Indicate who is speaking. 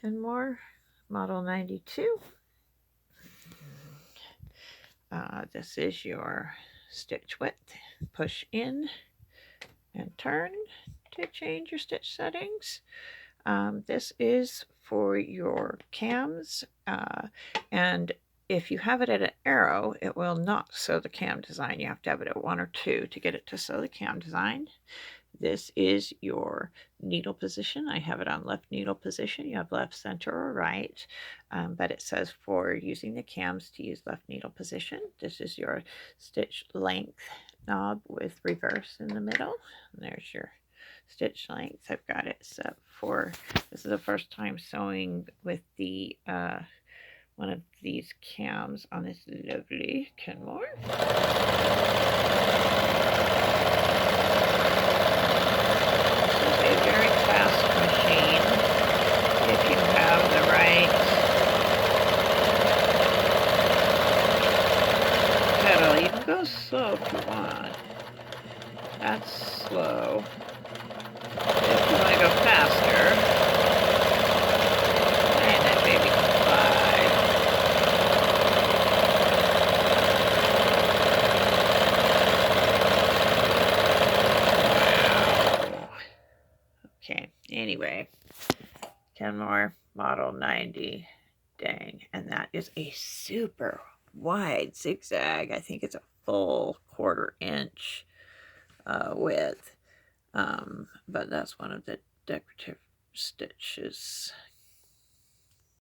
Speaker 1: Kenmore, model 92. This is your stitch width. Push in and turn to change your stitch settings. This is for your cams, and if you have it at an arrow, it will not sew the cam design. You have to have it at 1 or 2 to get it to sew the cam design. This is your needle position. I have it on left needle position. You have left, center, or right, but it says for using the cams to use left needle position. This is your stitch length knob with reverse in the middle. And there's your stitch length. I've got it set for, this is the first time sewing with the one of these cams on this lovely Kenmore. A very fast machine if you have the right pedal. You can go slow if you want. That's slow. If you want to go faster, and that baby can fly. Wow. Okay, anyway, Kenmore model 90. Dang, and that is a super wide zigzag. I think it's a full 1/4 inch width, but that's one of the decorative stitches